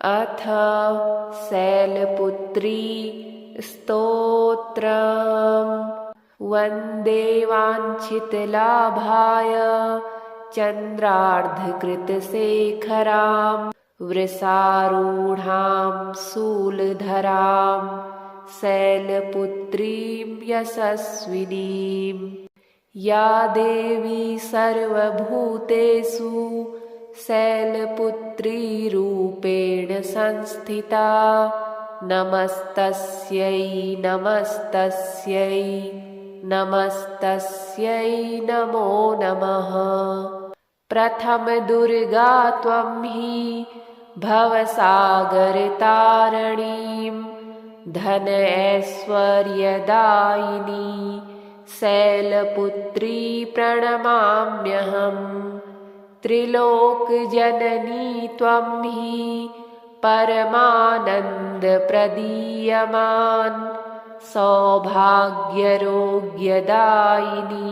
अथ शैलपुत्री स्तोत्रम्। वन्दे वाञ्छितलाभाय चन्द्रार्धकृतशेखरां वृषारूढां शूलधरां शैलपुत्रीं यशस्विनीं। या देवी सर्वभूतेषु शैलपुत्रीरूपेण संस्थिता। नमस्तस्यै नमस्तस्यै नमस्तस्यै नमो नमः। प्रथम दुर्गा त्वं हि भवसागरतारिणीं धन ऐश्वर्यदायिनी शैलपुत्री प्रणमाम्यहम्। त्रिलोकजननी त्वं हि परमानन्दप्रदीयमान् सौभाग्यरोग्यदायिनी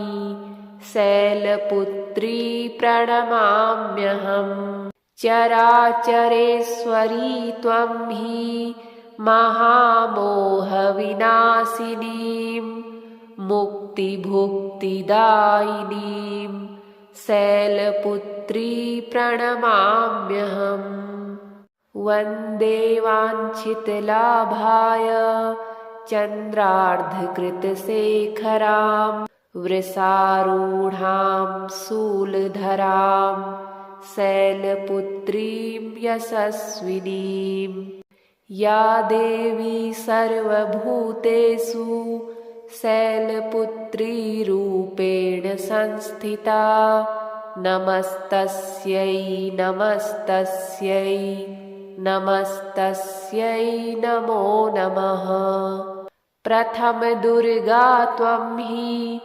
शैलपुत्री प्रणमाम्यहम्। चराचरेश्वरी त्वं हि महामोहविनाशिनीं मुक्तिभुक्तिदायिनीं शैलपुत्री प्रणमाम्यहम्। वन्दे वाञ्छितलाभाय चन्द्रार्धकृतशेखरां वृषारूढां शूलधरां शैलपुत्रीं यशस्विनीं। या देवी सर्वभूतेषु शैलपुत्रीरूपेण संस्थिता। नमस्तस्यै नमस्तस्यै नमस्तस्यै नमो नमः। प्रथम दुर्गा त्वं हि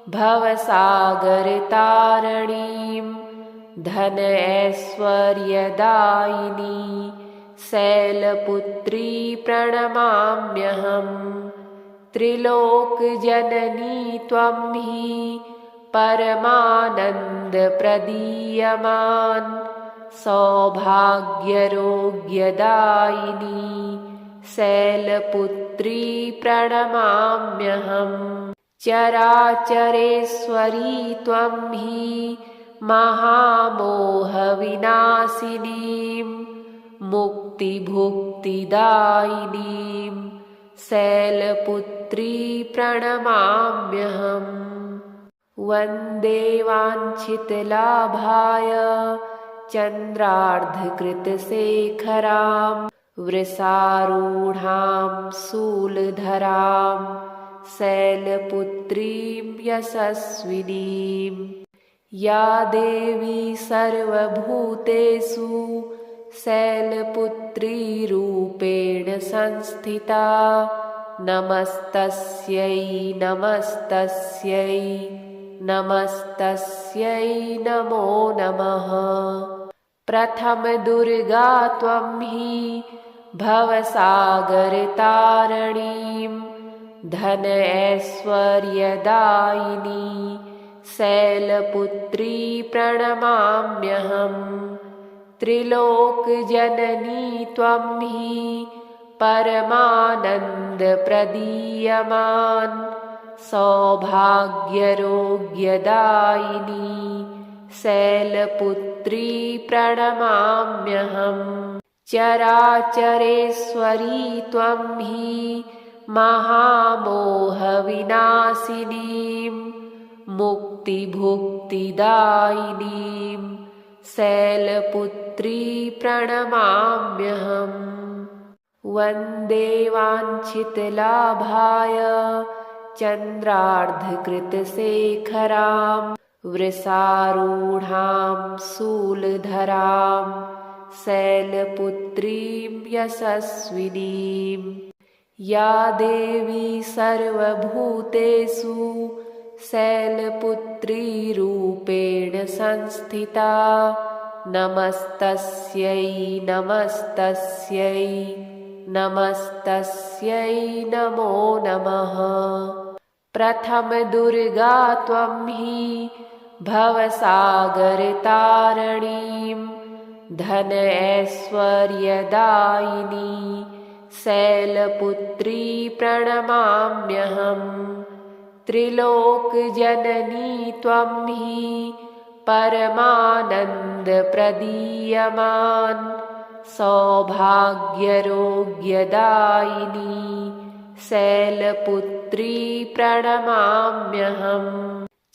भवसागरतारिणीं धन ऐश्वर्यदायिनी शैलपुत्री प्रणमाम्यहम्। त्रिलोकजननी त्वं हि परमानन्दप्रदीयमान् सौभाग्यरोग्यदायिनी शैलपुत्री प्रणमाम्यहम्। चराचरेश्वरी त्वं हि महामोहविनाशिनीं मुक्तिभुक्तिदायिनीं शैलपुत्री प्रणमाम्यहम्। वन्दे वाञ्छितलाभाय चन्द्रार्धकृतशेखरां वृषारूढां शूलधरां शैलपुत्रीं यशस्विनीं। या देवी सर्वभूतेषु शैलपुत्रीरूपेण संस्थिता। नमस्तस्यै नमस्तस्यै नमस्तस्यै नमो नमः। प्रथम दुर्गा त्वं हि भवसागरतारिणीं धन ऐश्वर्यदायिनी शैलपुत्री प्रणमाम्यहम्। त्रिलोकजननी त्वं हि परमानन्दप्रदीयमान् सौभाग्यरोग्यदायिनी शैलपुत्री प्रणमाम्यहम्। चराचरेश्वरी त्वं हि महामोहविनाशिनीं मुक्तिभुक्तिदायिनीं शैलपुत्री प्रणमाम्यहम्। वन्दे वाञ्छितलाभाय चन्द्रार्धकृतशेखरां वृषारूढां शूलधरां शैलपुत्रीं यशस्विनीं। या देवी सर्वभूतेषु शैलपुत्रीरूपेण संस्थिता। नमस्तस्यै नमस्तस्यै नमस्तस्यै नमो नमः। प्रथम दुर्गा त्वं हि भवसागरतारिणीं धन ऐश्वर्यदायिनी शैलपुत्री प्रणमाम्यहम् त्रिलोकजननी त्वं हि परमानन्दप्रदीयमान् सौभाग्यरोग्यदायिनी शैलपुत्री प्रणमाम्यहम्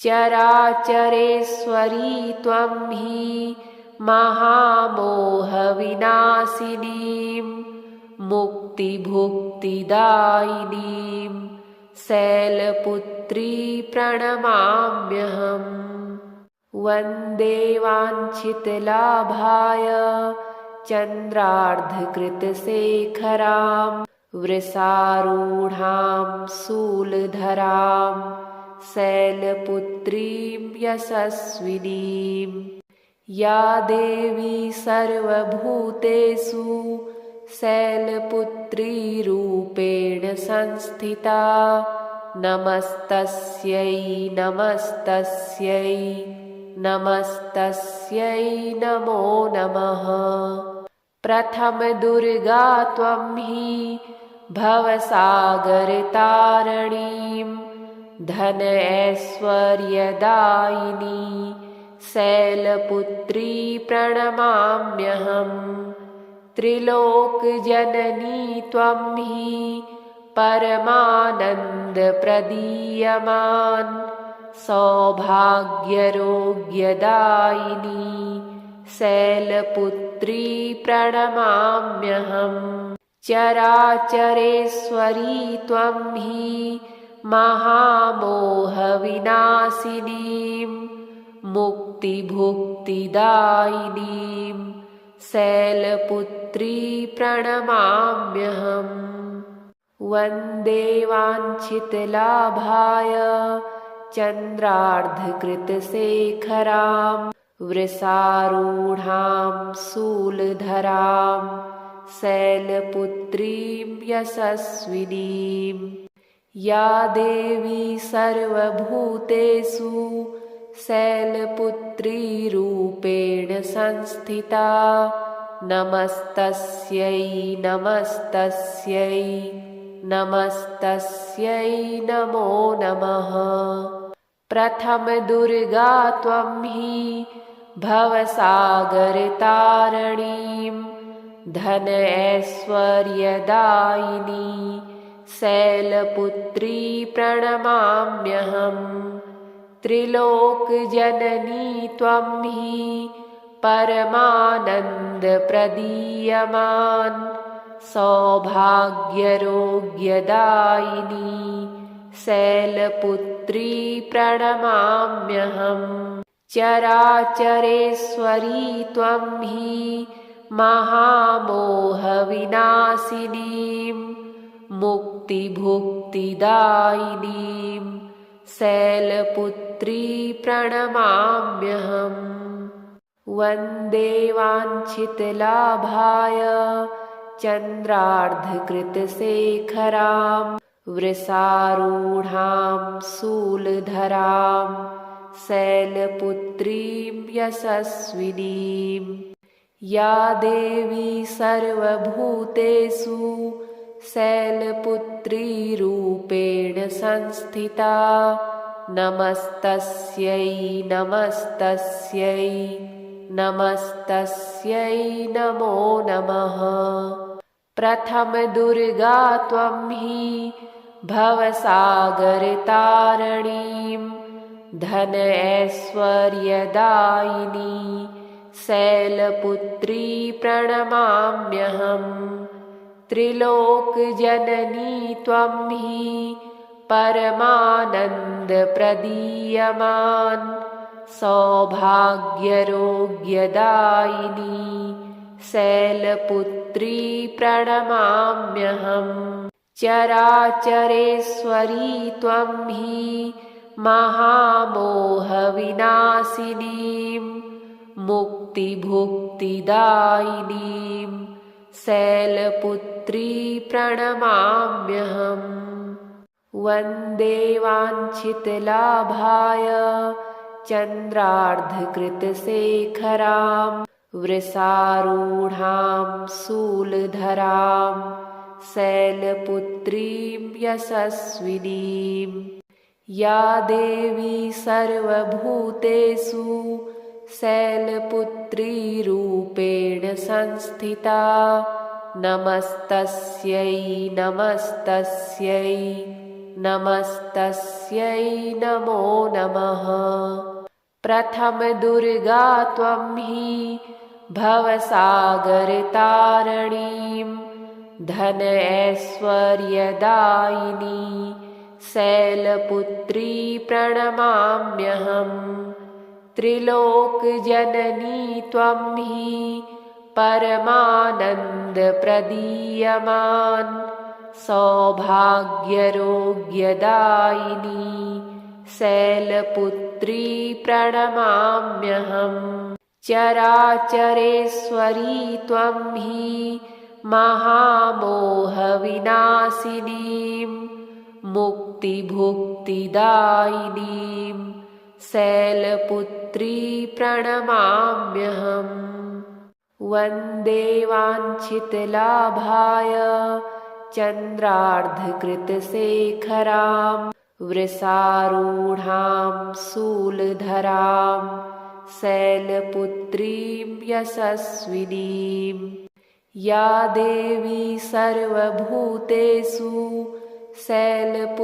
चराचरेश्वरी त्वं हि महामोहविनाशिनीं मुक्तिभुक्तिदायिनीं शैलपुत्री प्रणमाम्यहम् वन्दे वाञ्छितलाभाय चन्द्रार्धकृतशेखरां वृषारूढां शूलधरां शैलपुत्रीं यशस्विनीं या देवी सर्वभूतेषु शैलपुत्रीरूपेण संस्थिता नमस्तस्यै नमस्तस्यै नमस्तस्यै नमो नमः प्रथमदुर्गा त्वं हि भवसागरतारिणीं धन ऐश्वर्यदायिनी शैलपुत्री प्रणमाम्यहम् त्रिलोकजननी त्वं हि परमानन्दप्रदीयमान् सौभाग्यरोग्यदायिनी शैलपुत्री प्रणमाम्यहम् चराचरेश्वरी त्वं हि महामोहविनाशिनीं मुक्तिभुक्तिदायिनीं शैलपुत्री प्रणमाम्यहम् वन्दे वाञ्छितलाभाय चन्द्रार्धकृतशेखरां वृषारूढां शूलधरां शैलपुत्रीं यशस्विनीं या देवी सर्वभूतेषु शैलपुत्रीरूपेण संस्थिता नमस्तस्यै नमस्तस्यै नमस्तस्यै नमो नमः प्रथमदुर्गा त्वं हि भवसागरतारिणीं धन ऐश्वर्यदायिनी शैलपुत्री प्रणमाम्यहम् त्रिलोकजननी त्वं हि परमानन्दप्रदीयमान् सौभाग्यरोग्यदायिनी शैलपुत्री प्रणमाम्यहम् चराचरेश्वरी त्वं हि महामोहविनाशिनीं मुक्तिभुक्तिदायिनीं शैलपुत्री प्रणमाम्यहम् वन्दे वाञ्छितलाभाय चन्द्रार्धकृतशेखरां वृषारूढां शूलधरां शैलपुत्रीं यशस्विनीं या देवी सर्वभूतेषु शैलपुत्रीरूपेण संस्थिता नमस्तस्यै नमस्तस्यै नमस्तस्यै नमो नमः प्रथमदुर्गा त्वं हि भवसागरतारिणीं धन ऐश्वर्यदायिनी शैलपुत्री प्रणमाम्यहम् त्रिलोकजननी त्वं हि परमानन्दप्रदीयमान् सौभाग्यरोग्यदायिनी शैलपुत्री प्रणमाम्यहम् चराचरेश्वरी त्वं हि महामोहविनाशिनीं मुक्तिभुक्तिदायिनीं शैलपुत्री प्रणमाम्यहम् वन्दे वाञ्छितलाभाय चन्द्रार्धकृतशेखरां वृषारूढां शूलधरां शैलपुत्रीं यशस्विनीं या देवी सर्वभूतेषु शैलपुत्रीरूपेण संस्थिता नमस्तस्यै नमस्तस्यै नमस्तस्यै नमो नमः। प्रथम दुर्गा त्वं हि भवसागरतारिणीं धन ऐश्वर्यदायिनी शैलपुत्री प्रणमाम्यहम्। त्रिलोकजननी त्वं हि परमानन्दप्रदीयमान् सौभाग्यरोग्यदायिनी शैलपुत्री प्रणमाम्यहम्। चराचरेश्वरी त्वं हि महामोहविनाशिनीं मुक्तिभुक्तिदायिनीं शैलपुत्री प्रणमाम्यहम्। वन्दे वाञ्छितलाभाय चन्द्रार्धकृतशेखरां वृषारूढां शूलधरां शैलपुत्रीं यशस्विनीं या देवी सर्वभूतेषु शैलपुत्रीरूपेण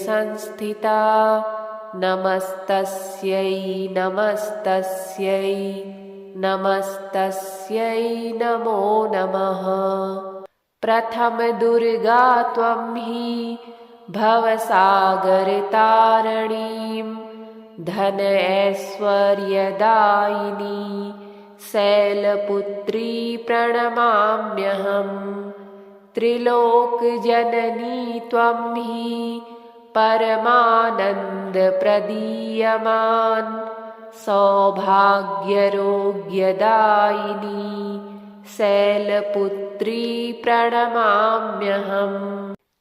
संस्थिता नमस्तस्यै नमस्तस्यै नमस्तस्यै नमो नमः। प्रथम दुर्गा त्वं हि भवसागरतारिणीं धन ऐश्वर्यदायिनी शैलपुत्री प्रणमाम्यहम्। त्रिलोकजननी त्वं हि परमानन्दप्रदीयमान् सौभाग्यरोग्यदायिनी शैलपुत्री प्रणमाम्यहम्।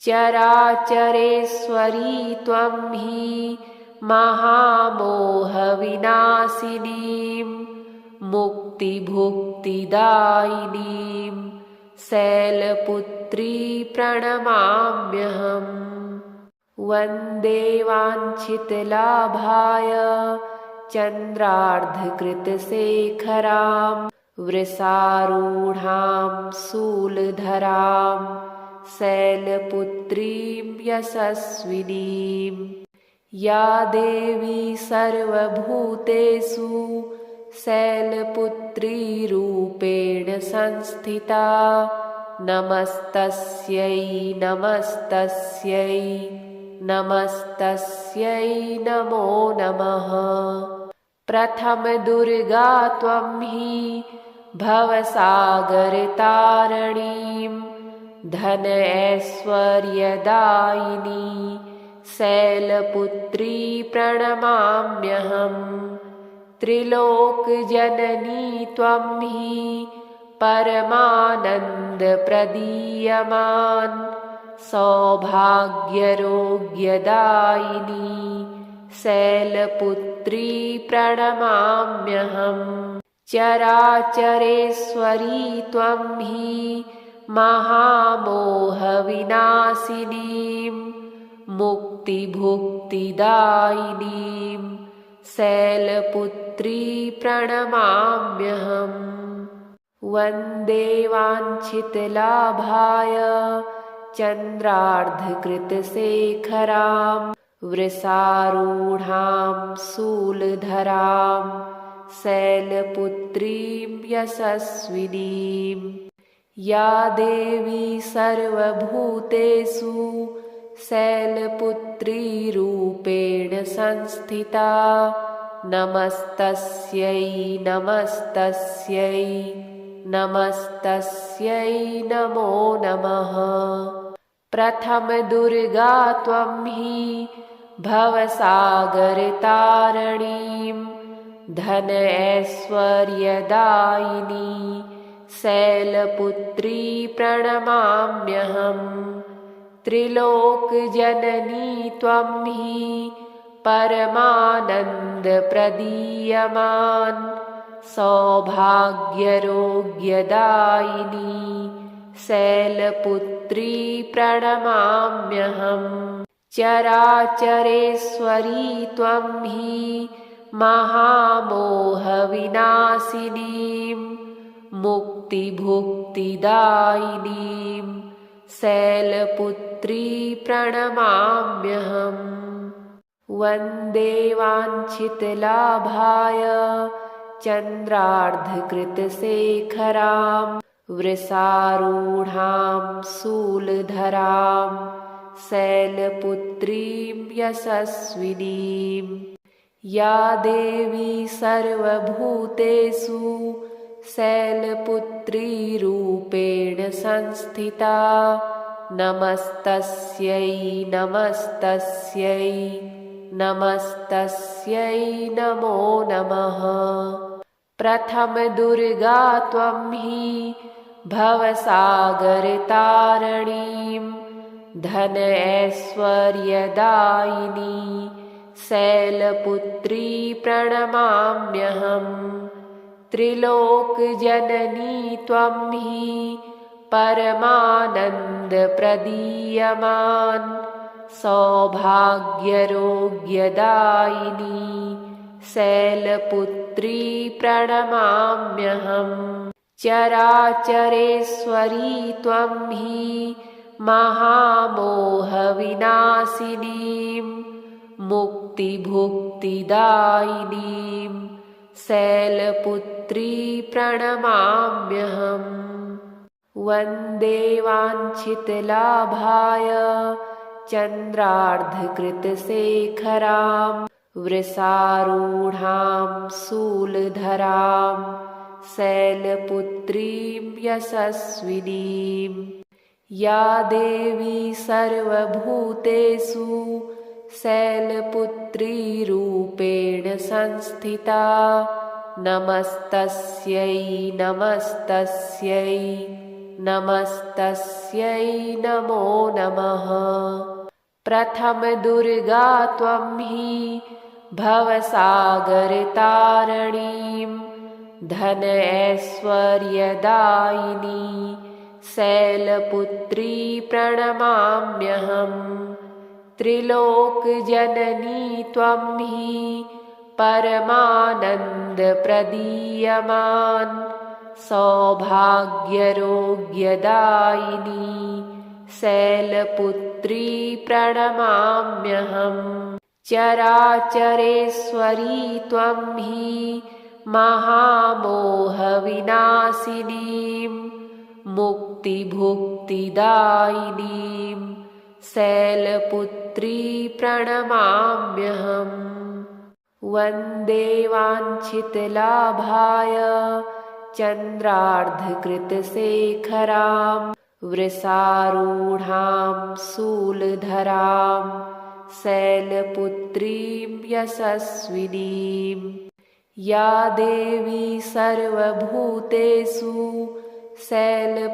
चराचरेश्वरी त्वं हि महामोहविनाशिनीं मुक्तिभुक्तिदायिनीं शैलपुत्री प्रणमाम्यहम्। वन्दे वाञ्छितलाभाय चन्द्रार्धकृतशेखरां वृषारूढां शूलधरां शैलपुत्रीं यशस्विनीं या देवी सर्वभूतेषु शैलपुत्रीरूपेण संस्थिता नमस्तस्यै नमस्तस्यै नमस्तस्यै नमो नमः। प्रथम दुर्गा त्वं हि भवसागरतारिणीं धन ऐश्वर्यदायिनी शैलपुत्री प्रणमाम्यहम्। त्रिलोकजननी त्वं हि परमानन्दप्रदीयमान् सौभाग्यरोग्यदायिनी शैलपुत्री प्रणमाम्यहम्। चराचरेश्वरी त्वं हि महामोहविनाशिनीं मुक्तिभुक्तिदायिनीं शैलपुत्री प्रणमाम्यहम्। वन्दे वाञ्छितलाभाय चन्द्रार्धकृतशेखरां वृषारूढां शूलधरां शैलपुत्रीं यशस्विनीं या देवी सर्वभूतेषु शैलपुत्रीरूपेण संस्थिता नमस्तस्यै नमस्तस्यै नमस्तस्यै नमो नमः। प्रथम दुर्गा त्वं हि भवसागरतारिणीं धन ऐश्वर्यदायिनी शैलपुत्री प्रणमाम्यहम्। त्रिलोकजननी त्वं हि परमानन्दप्रदीयमान् सौभाग्यरोग्यदायिनी शैलपुत्री प्रणमाम्यहम्। चराचरेश्वरी त्वं हि महामोहविनाशिनीं मुक्तिभुक्तिदायिनीं शैलपुत्री प्रणमाम्यहम्। वन्दे वाञ्छितलाभाय चन्द्रार्धकृतशेखरां वृषारूढां शूलधरां शैलपुत्रीं यशस्विनीं। या देवी सर्वभूतेषु शैलपुत्रीरूपेण संस्थिता नमस्तस्यै नमस्तस्यै नमस्तस्यै नमो नमः। प्रथमदुर्गा त्वं हि भवसागरतारिणीं धन ऐश्वर्यदायिनी शैलपुत्री प्रणमाम्यहम्। त्रिलोकजननी त्वं हि परमानन्दप्रदीयमान् सौभाग्यरोग्यदायिनी शैलपुत्री प्रणमाम्यहम्। चराचरेश्वरी त्वं हि महामोहविनाशिनीं मुक्तिभुक्तिदायिनीं शैलपुत्री प्रणमाम्यहम्। वन्दे वाञ्छितलाभाय चन्द्रार्धकृतशेखरां वृषारूढां शूलधरां शैलपुत्रीं यशस्विनीं। या देवी सर्वभूतेषु शैलपुत्रीरूपेण संस्थिता नमस्तस्यै नमस्तस्यै नमस्तस्यै नमो नमः। प्रथमदुर्गा त्वं हि भवसागरतारिणीं धन ऐश्वर्यदायिनी शैलपुत्री प्रणमाम्यहम्। त्रिलोकजननी त्वं हि परमानन्दप्रदीयमान् सौभाग्यरोग्यदायिनी शैलपुत्री प्रणमाम्यहम्। चराचरेश्वरी त्वं हि महामोहविनाशिनीं मुक्तिभुक्तिदायिनीं शैलपुत्री प्रणमाम्यहम्। वन्दे वाञ्छितलाभाय चन्द्रार्धकृतशेखरां वृषारूढां शूलधरां शैलपुत्रीं यशस्विनीं। या देवी सर्वभूतेषु शैलपुत्रीरूपेण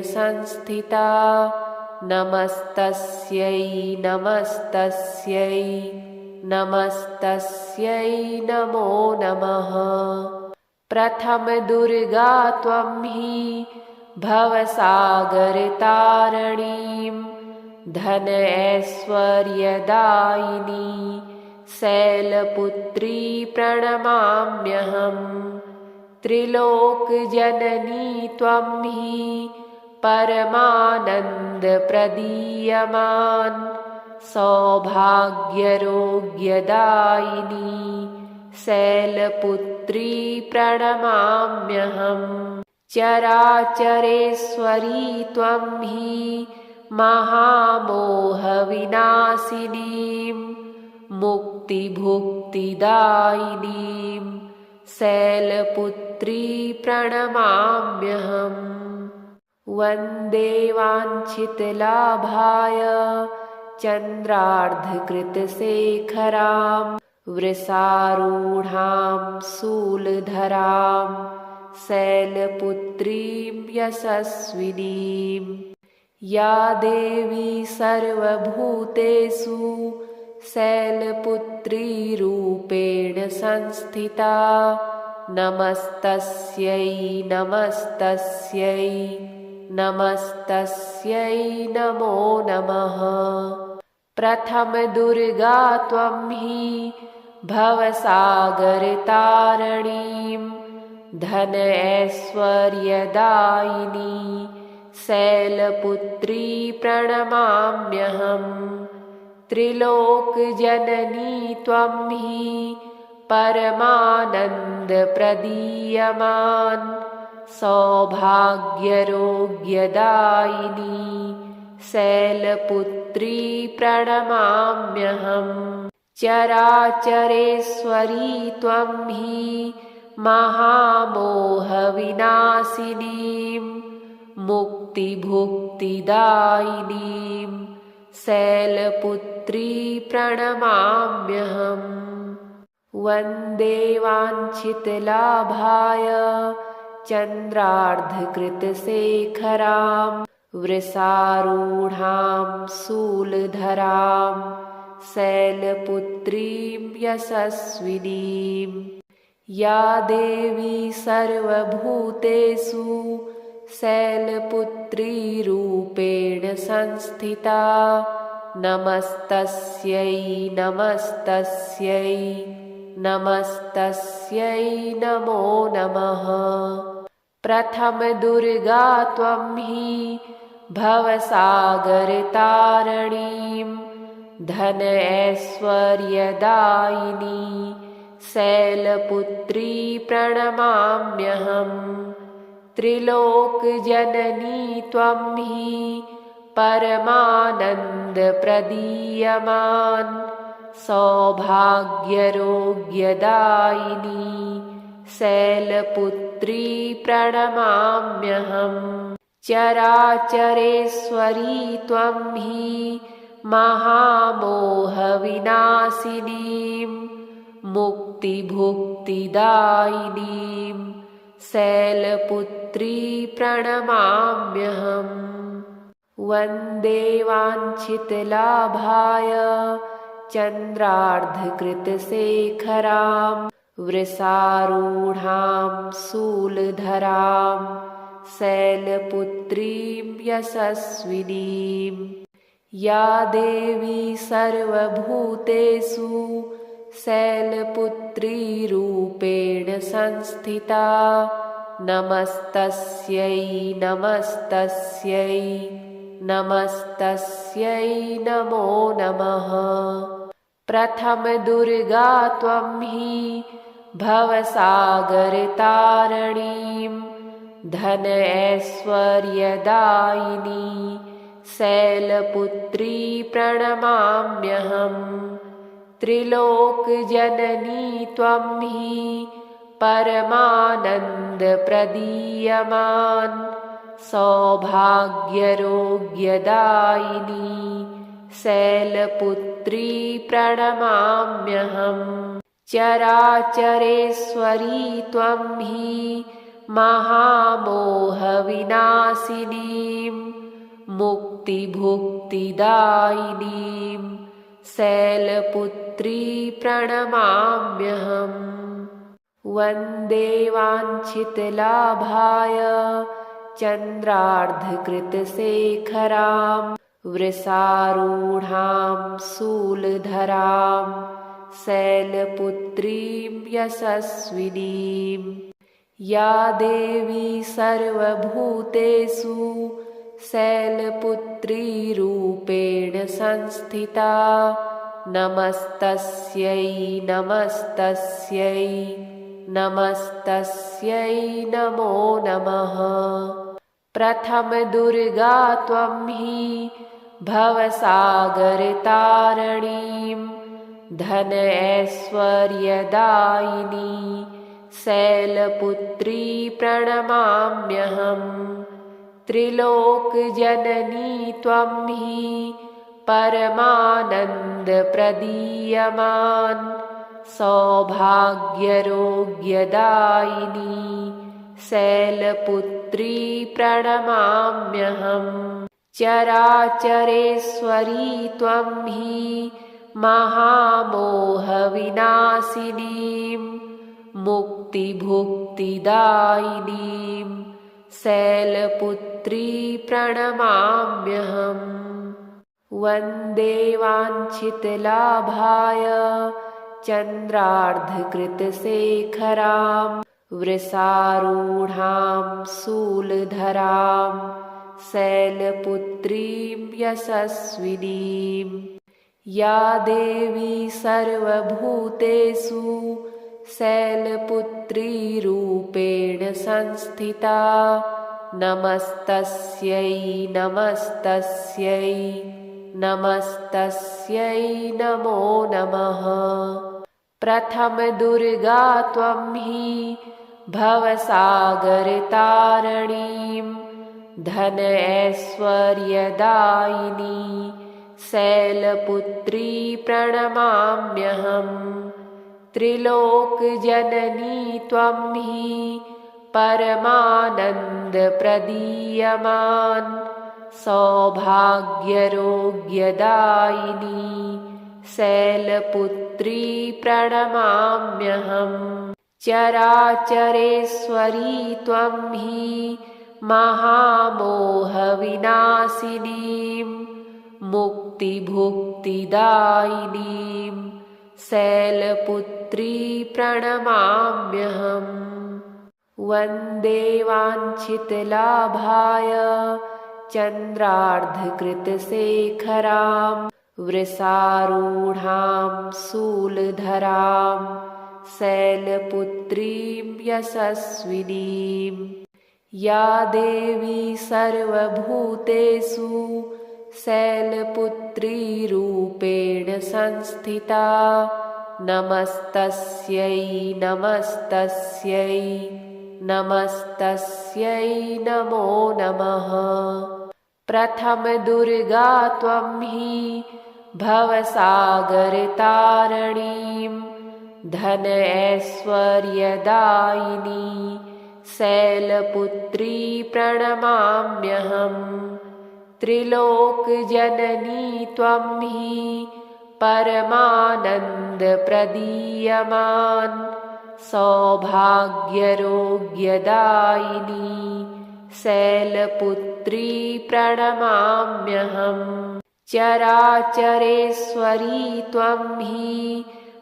संस्थिता नमस्तस्यै नमस्तस्यै नमस्तस्यै नमो नमः। प्रथमदुर्गा त्वं हि भवसागरतारिणीं धन ऐश्वर्यदायिनी शैलपुत्री प्रणमाम्यहम्। त्रिलोकजननी त्वं हि परमानन्दप्रदीयमान् सौभाग्यरोग्यदायिनी शैलपुत्री प्रणमाम्यहम्। चराचरेश्वरी त्वं हि महामोहविनाशिनीं मुक्तिभुक्तिदायिनीं शैलपुत्री प्रणमाम्यहम्। वन्दे वाञ्छितलाभाय चन्द्रार्धकृतशेखरां वृषारूढां शूलधरां शैलपुत्रीं यशस्विनीं। या देवी सर्वभूतेषु शैलपुत्रीरूपेण संस्थिता। नमस्तस्यै नमस्तस्यै नमस्तस्यै नमो नमः। प्रथम दुर्गा त्वं हि भवसागरतारिणीं धन ऐश्वर्यदायिनी शैलपुत्री प्रणमाम्यहम्। त्रिलोकजननी त्वं हि परमानन्दप्रदीयमान् सौभाग्यरोग्यदायिनी शैलपुत्री प्रणमाम्यहम्। चराचरेश्वरी त्वं हि महामोहविनाशिनीं मुक्तिभुक्तिदायिनीं शैलपुत्री प्रणमाम्यहम्। वन्दे वाञ्छितलाभाय चन्द्रार्धकृतशेखरां वृषारूढां शूलधरां शैलपुत्रीं यशस्विनीं। या देवी सर्वभूतेषु शैलपुत्रीरूपेण संस्थिता। नमस्तस्यै नमस्तस्यै नमस्तस्यै नमो नमः। प्रथम दुर्गा त्वं हि भवसागरतारिणीं धन ऐश्वर्यदायिनी शैलपुत्री प्रणमाम्यहम्। त्रिलोकजननी त्वं हि परमानन्दप्रदीयमान् सौभाग्यरोग्यदायिनी शैलपुत्री प्रणमाम्यहम्। चराचरेश्वरी त्वं हि महामोहविनाशिनीं मुक्तिभुक्तिदायिनीं शैलपुत्री प्रणमाम्यहम्। वन्दे वाञ्छितलाभाय चन्द्रार्धकृतशेखरां वृषारूढां शूलधरां शैलपुत्रीं यशस्विनीं। या देवी सर्वभूतेषु शैलपुत्रीरूपेण संस्थिता। नमस्तस्यै नमस्तस्यै नमस्तस्यै नमो नमः। प्रथम दुर्गा त्वं हि भवसागरतारिणीं धन ऐश्वर्यदायिनी शैलपुत्री प्रणमाम्यहम्। त्रिलोकजननी त्वं हि परमानन्दप्रदीयमान् सौभाग्यरोग्यदायिनी शैलपुत्री प्रणमाम्यहम्। चराचरेश्वरी त्वं हि महामोहविनाशिनीं मुक्तिभुक्तिदायिनीं शैलपुत्री प्रणमाम्यहम्। वन्दे वाञ्छितलाभाय चन्द्रार्धकृतशेखरां वृषारूढां शूलधरां शैलपुत्रीं यशस्विनीं। या देवी सर्वभूतेषु शैलपुत्रीरूपेण संस्थिता। नमस्तस्यै नमस्तस्यै नमस्तस्यै नमो नमः। प्रथम दुर्गा त्वं हि भवसागरतारिणीं धन ऐश्वर्यदायिनी शैलपुत्री प्रणमाम्यहम्। त्रिलोकजननी त्वं हि परमानन्दप्रदीयमान् सौभाग्यरोग्यदायिनी शैलपुत्री प्रणमाम्यहम्। चराचरेश्वरी त्वं हि महामोहविनाशिनीं मुक्तिभुक्तिदायिनीं शैलपुत्री प्रणमाम्यहम्। वन्दे वाञ्छितलाभाय चन्द्रार्धकृतशेखरां वृषारूढां शूलधरां शैलपुत्रीं यशस्विनीं। या देवी सर्वभूतेषु शैलपुत्रीरूपेण संस्थिता नमस्तस्यै नमस्तस्यै नमस्तस्यै नमो नमः। प्रथम दुर्गा त्वं हि भवसागरतारिणीं धन ऐश्वर्यदायिनी शैलपुत्री प्रणमाम्यहम्। त्रिलोकजननी त्वं हि परमानन्दप्रदीयमान् सौभाग्यरोग्यदायिनी शैलपुत्री प्रणमाम्यहम्। चराचरेश्वरी त्वं हि महामोहविनाशिनीं मुक्तिभुक्तिदायिनीं शैलपुत्री प्रणमाम्यहम्। वन्दे वाञ्छितलाभाय चन्द्रार्धकृतशेखरां वृषारूढां शूलधरां शैलपुत्रीं यशस्विनीं। या देवी सर्वभूतेषु शैलपुत्रीरूपेण संस्थिता नमस्तस्यै नमस्तस्यै नमस्तस्यै नमो नमः। प्रथम दुर्गा त्वं हि भवसागरतारिणीं धन ऐश्वर्यदायिनी शैलपुत्री प्रणमाम्यहम्। त्रिलोकजननी त्वं हि परमानन्दप्रदीयमान् सौभाग्यरोग्यदायिनी शैलपुत्री प्रणमाम्यहम्। चराचरेश्वरी त्वं हि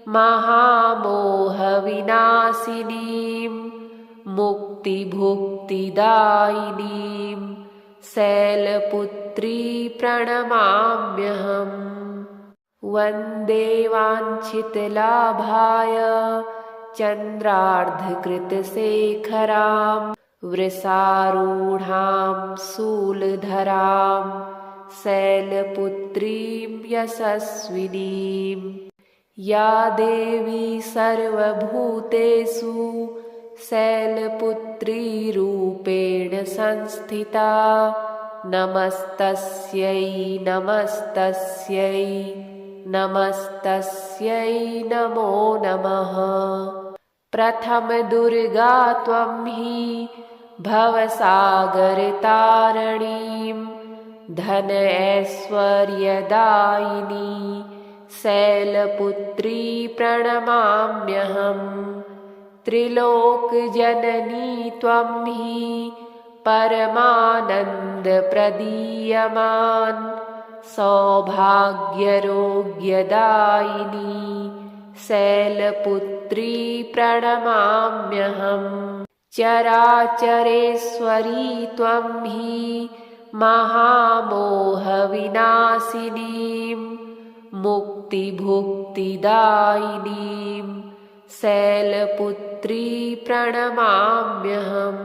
महामोहविनाशिनीं मुक्तिभुक्तिदायिनीं शैलपुत्री प्रणमाम्यहम्। वन्दे वाञ्छितलाभाय चन्द्रार्धकृतशेखरां वृषारूढां शूलधरां शैलपुत्रीं यशस्विनीं। या देवी सर्वभूतेषु शैलपुत्रीरूपेण संस्थिता नमस्तस्यै नमस्तस्यै नमस्तस्यै नमो नमः। प्रथम दुर्गा त्वं हि भवसागरतारिणीं धन ऐश्वर्यदायिनी शैलपुत्री प्रणमाम्यहम्। त्रिलोकजननी त्वं हि परमानन्दप्रदीयमान् सौभाग्यरोग्यदायिनी शैलपुत्री प्रणमाम्यहम्। चराचरेश्वरी त्वं हि महामोहविनाशिनीं मुक्तिभुक्तिदायिनीं शैलपुत्री प्रणमाम्यहम्।